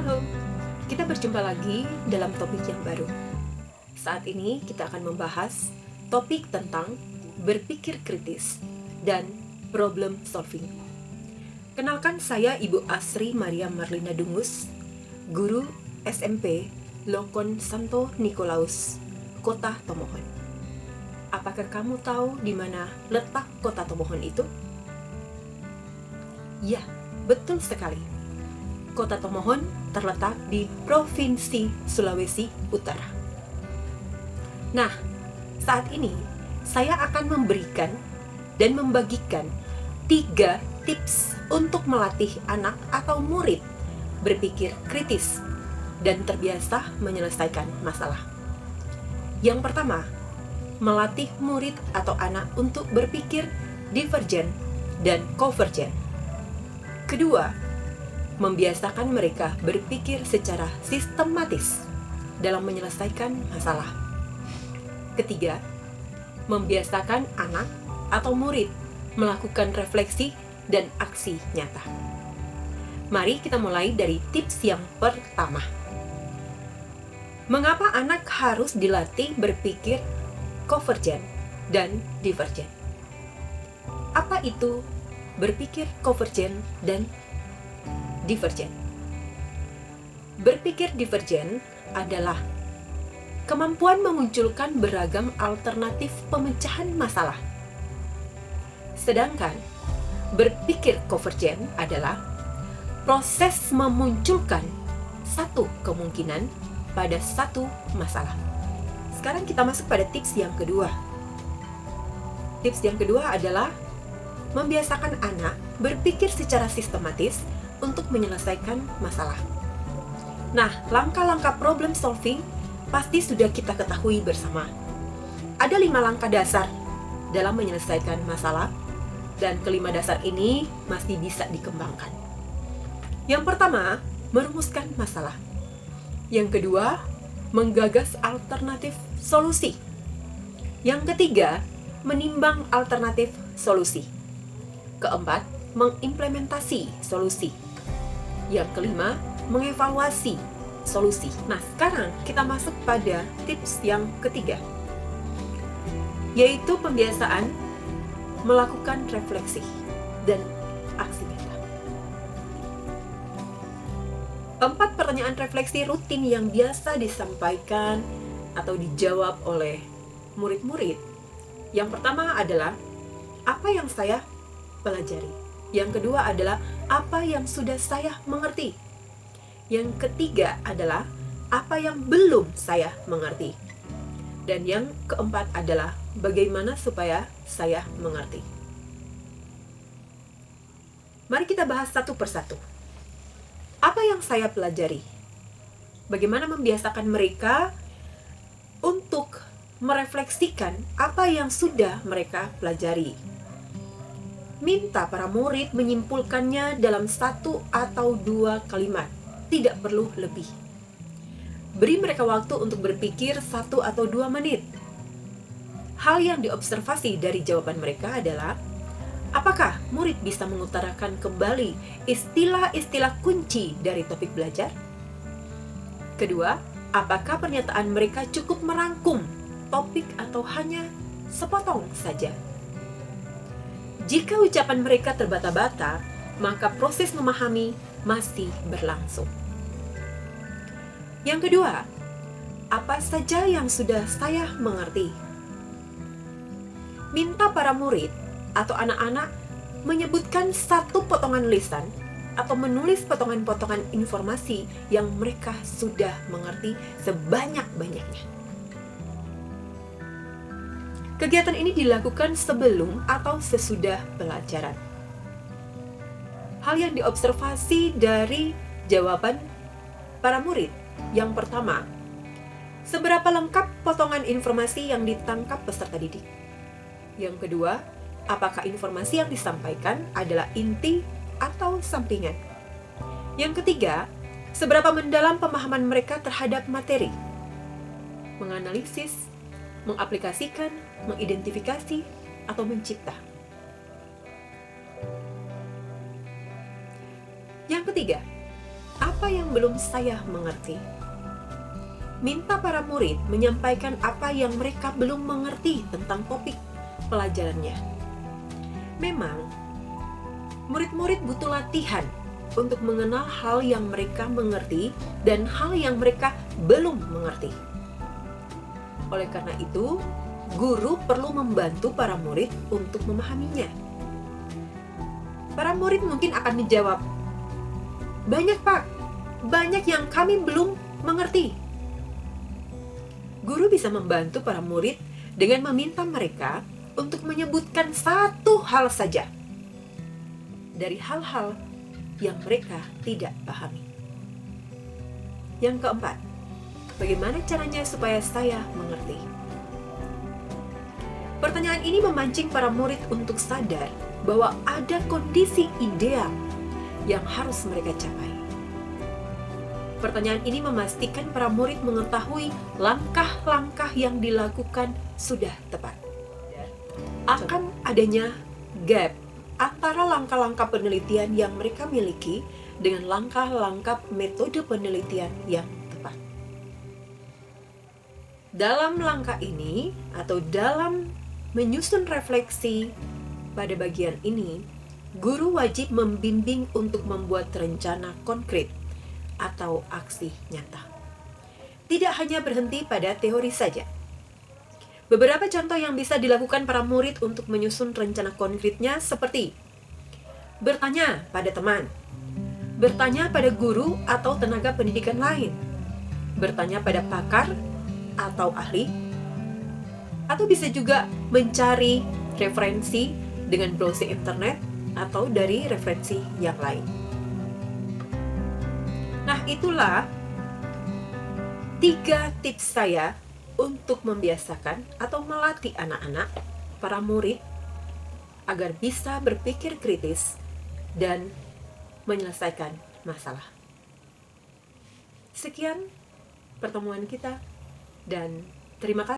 Halo, kita berjumpa lagi dalam topik yang baru. Saat ini kita akan membahas topik tentang berpikir kritis dan problem solving. Kenalkan, saya Ibu Asri Maria Marlina Dungus, guru SMP Lokon Santo Nikolaus, Kota Tomohon. Apakah kamu tahu di mana letak Kota Tomohon itu? Ya, betul sekali. Kota Tomohon terletak di Provinsi Sulawesi Utara. Nah, saat ini saya akan memberikan dan membagikan 3 tips untuk melatih anak atau murid berpikir kritis dan terbiasa menyelesaikan masalah. Yang pertama, melatih murid atau anak untuk berpikir divergen dan konvergen. Kedua, membiasakan mereka berpikir secara sistematis dalam menyelesaikan masalah. Ketiga, membiasakan anak atau murid melakukan refleksi dan aksi nyata. Mari kita mulai dari tips yang pertama. Mengapa anak harus dilatih berpikir konvergen dan divergen? Apa itu berpikir konvergen dan divergen? Berpikir divergen adalah kemampuan memunculkan beragam alternatif pemecahan masalah. Sedangkan berpikir konvergen adalah proses memunculkan satu kemungkinan pada satu masalah. Sekarang kita masuk pada tips yang kedua. Tips yang kedua adalah membiasakan anak berpikir secara sistematis untuk menyelesaikan masalah. Nah, langkah-langkah problem solving pasti sudah kita ketahui bersama. Ada 5 langkah dasar dalam menyelesaikan masalah, dan kelima dasar ini masih bisa dikembangkan. Yang pertama, merumuskan masalah. Yang kedua, menggagas alternatif solusi. Yang ketiga, menimbang alternatif solusi. Keempat, mengimplementasi solusi. Yang kelima, mengevaluasi solusi. Nah, sekarang kita masuk pada tips yang ketiga, yaitu pembiasaan melakukan refleksi dan aksi nyata. 4 pertanyaan refleksi rutin yang biasa disampaikan atau dijawab oleh murid-murid. Yang pertama adalah, apa yang saya pelajari? Yang kedua adalah, apa yang sudah saya mengerti? Yang ketiga adalah, apa yang belum saya mengerti? Dan yang keempat adalah, bagaimana supaya saya mengerti? Mari kita bahas satu persatu. Apa yang saya pelajari? Bagaimana membiasakan mereka untuk merefleksikan apa yang sudah mereka pelajari? Minta para murid menyimpulkannya dalam 1 atau 2 kalimat, tidak perlu lebih. Beri mereka waktu untuk berpikir 1 atau 2 menit. Hal yang diobservasi dari jawaban mereka adalah, apakah murid bisa mengutarakan kembali istilah-istilah kunci dari topik belajar? Kedua, apakah pernyataan mereka cukup merangkum topik atau hanya sepotong saja? Jika ucapan mereka terbata-bata, maka proses memahami masih berlangsung. Yang kedua, apa saja yang sudah saya mengerti? Minta para murid atau anak-anak menyebutkan 1 potongan lisan atau menulis potongan-potongan informasi yang mereka sudah mengerti sebanyak-banyaknya. Kegiatan ini dilakukan sebelum atau sesudah pelajaran. Hal yang diobservasi dari jawaban para murid. Yang pertama, seberapa lengkap potongan informasi yang ditangkap peserta didik? Yang kedua, apakah informasi yang disampaikan adalah inti atau sampingan? Yang ketiga, seberapa mendalam pemahaman mereka terhadap materi? Menganalisis, mengaplikasikan, mengidentifikasi, atau mencipta. Yang ketiga, apa apa yang belum saya mengerti. Minta para murid menyampaikan apa yang mereka belum mengerti tentang topik pelajarannya. Memang, murid-murid butuh latihan untuk mengenal hal yang mereka mengerti dan hal yang mereka belum mengerti. Oleh karena itu, guru perlu membantu para murid untuk memahaminya. Para murid mungkin akan menjawab, "Banyak, Pak. Banyak yang kami belum mengerti." Guru bisa membantu para murid dengan meminta mereka untuk menyebutkan satu hal saja dari hal-hal yang mereka tidak pahami. Yang keempat, bagaimana caranya supaya saya mengerti? Pertanyaan ini memancing para murid untuk sadar bahwa ada kondisi ideal yang harus mereka capai. Pertanyaan ini memastikan para murid mengetahui langkah-langkah yang dilakukan sudah tepat. Akan adanya gap antara langkah-langkah penelitian yang mereka miliki dengan langkah-langkah metode penelitian yang tepat. Dalam langkah ini, atau dalam menyusun refleksi pada bagian ini, guru wajib membimbing untuk membuat rencana konkret atau aksi nyata. Tidak hanya berhenti pada teori saja. Beberapa contoh yang bisa dilakukan para murid untuk menyusun rencana konkretnya seperti bertanya pada teman, bertanya pada guru atau tenaga pendidikan lain, bertanya pada pakar atau ahli, atau bisa juga mencari referensi dengan browsing internet atau dari referensi yang lain. Nah, itulah 3 tips saya untuk membiasakan atau melatih anak-anak, para murid, agar bisa berpikir kritis dan menyelesaikan masalah. Sekian pertemuan kita, dan terima kasih.